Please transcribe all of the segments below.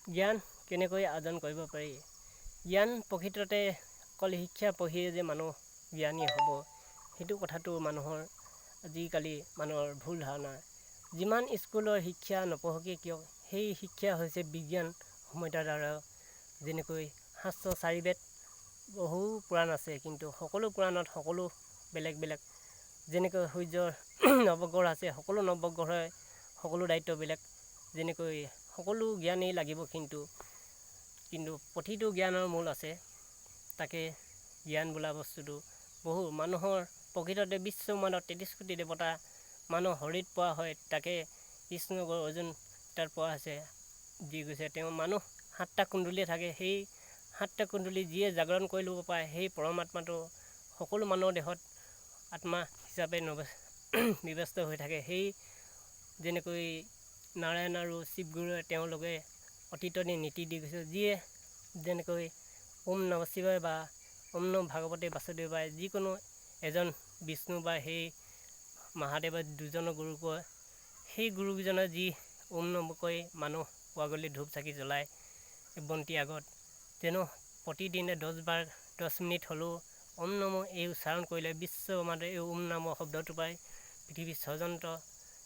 জ্ঞান কেনেকৈ আৰ্জন কৰিব পাৰি। জ্ঞান প্ৰকৃততে অকল শিক্ষা পঢ়িয়ে যে মানুহ জ্ঞানী হ'ব, সেইটো কথাটো মানুহৰ আজিকালি মানুহৰ ভুল ধাৰণা। যিমান স্কুলৰ শিক্ষা নপঢ়কে কিয়, সেই শিক্ষা হৈছে বিজ্ঞান সমতাৰ দ্বাৰা। যেনেকৈ শাস্ত্ৰ 4 বেদ বহু পুৰাণ আছে, কিন্তু সকলো পুৰাণত সকলো বেলেগ বেলেগ। যেনেকৈ সূৰ্যৰ নৱগ্ৰহ আছে, সকলো নৱগ্ৰহৰ সকলো দায়িত্ব বেলেগ। যেনেকৈ সকলো জ্ঞানেই লাগিব, কিন্তু প্ৰতিটো জ্ঞানৰ মূল আছে। তাকে জ্ঞান বোলা বস্তুটো বহু মানুহৰ প্ৰকৃততে বিশ্বব্ৰহ্মাণ্ডত 33 কোটি দেৱতা মানুহ হৰিত পোৱা হয়। তাকে কৃষ্ণ অৰ্জুন তাত পোৱা হৈছে, দি গৈছে। তেওঁ মানুহ 7টা কুণ্ডলী থাকে, সেই 7টা কুণ্ডলী যিয়ে জাগৰণ কৰি ল'ব পাৰে, সেই পৰমাত্মাটো সকলো মানুহৰ দেহত আত্মা হিচাপে ব্যৱস্থা হৈ থাকে। সেই যেনেকৈ নাৰায়ণ আৰু শিৱগুৰুৱে তেওঁলোকে অতীততে নীতি দি গৈছে, যিয়ে যেনেকৈ ওম নম শিৱায় বা ওম নম ভাগৱতে বাসুদেৱায়, যিকোনো এজন বিষ্ণু বা সেই মহাদেৱৰ দুজনৰ গুৰু কয়, সেই গুৰুকেইজনে যি ওম নম কৈ মানুহ পুৱাগলি ধূপ চাকি জ্বলায় বন্তি আগত, যেন প্ৰতিদিনে 10 বাৰ 10 মিনিট হ'লেও ওম নম এই উচ্চাৰণ কৰিলে বিশ্বব্ৰহ্মাণ্ডে এই ওম নামৰ শব্দটো পায়, পৃথিৱীৰ ষড়যন্ত্ৰ।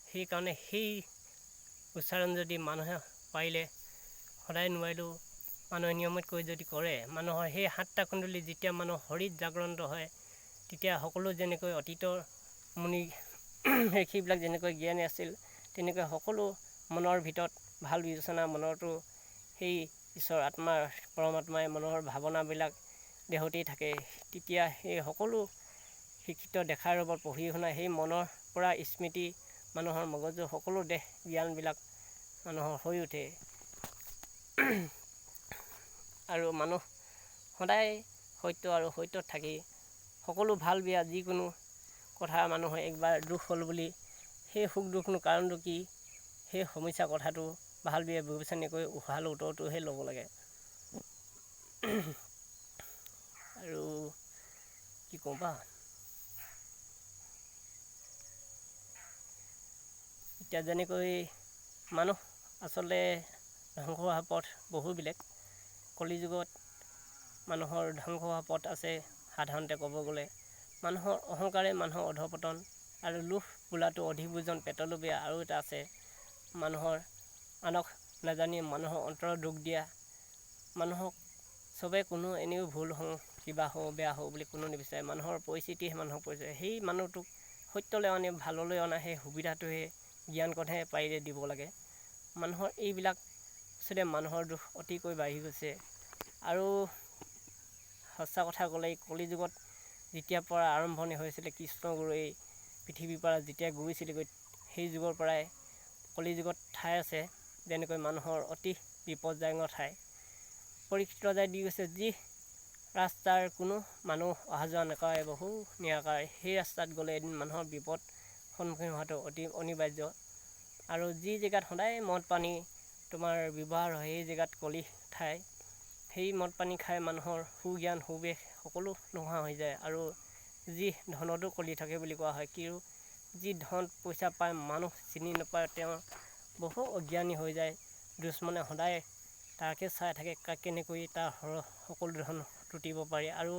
সেইকাৰণে সেই উচ্চাৰণ যদি মানুহে পাৰিলে, সদায় নোৱাৰিলেও মানুহে নিয়মিতকৈ যদি কৰে, মানুহৰ সেই 7টা কুণ্ডলী যেতিয়া মানুহ হৰিত জাগ্ৰত হয়, তেতিয়া সকলো যেনেকৈ অতীতৰ মুনি ঋষিবিলাক যেনেকৈ জ্ঞানী আছিল, তেনেকৈ সকলো মনৰ ভিতৰত ভাল বিবেচনা, মনৰতো সেই ঈশ্বৰ আত্মাৰ পৰমাত্মাই মানুহৰ ভাৱনাবিলাক দেহতেই থাকে। তেতিয়া সেই সকলো শিক্ষিত দেখাৰ ওপৰত পঢ়ি শুনা সেই মনৰ পৰা স্মৃতি মানুহৰ মগজু সকলো দেহ জ্ঞানবিলাক মানুহৰ হৈ উঠে। আৰু মানুহ সদায় সত্য আৰু সত্যত থাকি সকলো ভাল বেয়া যিকোনো কথা মানুহৰ একবাৰ দুখ হ'ল বুলি সেই সুখ দুখনো কাৰণটো কি, সেই সমস্যা কথাটো ভাল বেয়া বিবেচনা কৰি উহাল উত্তৰটোহে ল'ব লাগে। আৰু কি ক'ম বা, এতিয়া যেনেকৈ মানুহ আচলতে ধ্বংস হোৱা পথ বহু বেলেগ। কলিযুগত মানুহৰ ধ্বংস হোৱা পথ আছে। সাধাৰণতে ক'ব গ'লে মানুহৰ অহংকাৰে মানুহৰ অধঃপতন, আৰু লোভ বোলাটো অধিভোজন পেটলোভীয়া আৰু এটা আছে। মানুহৰ আনক নাজানি মানুহৰ অন্তৰত দুখ দিয়া। মানুহক চবে কোনো এনেও ভুল হওঁ, কিবা হওঁ, বেয়া হওঁ বুলি কোনো নিবিচাৰে। মানুহৰ পৰিস্থিতিহে মানুহক পৰিচয়। সেই মানুহটোক সত্যলৈ আনি ভাললৈ অনা সেই সুবিধাটোহে জ্ঞানকণহে পাৰিলে দিব লাগে। মানুহৰ এইবিলাক আচলতে মানুহৰ দুখ অতিকৈ বাঢ়ি গৈছে। আৰু সঁচা কথা ক'লে কলিযুগত যেতিয়াৰ পৰা আৰম্ভণি হৈছিলে, কৃষ্ণগুৰু এই পৃথিৱীৰ পৰা যেতিয়া গৈছিলেগৈ, সেই যুগৰ পৰাই কলিযুগত ঠাই আছে যেনেকৈ মানুহৰ অতি বিপদজনক ঠাই। পৰীক্ষিত ৰজাই দি গৈছে, যি ৰাস্তাৰ কোনো মানুহ অহা যোৱা নকৰে, বহু নিৰাকাৰ, সেই ৰাস্তাত গ'লে এদিন মানুহৰ বিপদ সন্মুখীন হোৱাটো অতি অনিবাৰ্য। আৰু যি জেগাত সদায় মদ পানী তোমাৰ ব্যৱহাৰ হয়, সেই জেগাত কলি ঠাই, সেই মদ পানী খাই মানুহৰ সুজ্ঞান সুবেশ সকলো নোহোৱা হৈ যায়। আৰু যি ধনতো কলি থাকে বুলি কোৱা হয়, কিয় যি ধন পইচা পায় মানুহ চিনি নাপায়, তেওঁ বহু অজ্ঞানী হৈ যায়। দুশ্মনে সদায় তাকে চাই থাকে, কেনেকৈ তাৰ সকলো ধন লুটিব পাৰি। আৰু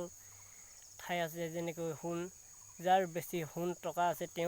ঠাই আছে যেনেকৈ সোণ, যাৰ বেছি সোণ টকা আছে তেওঁ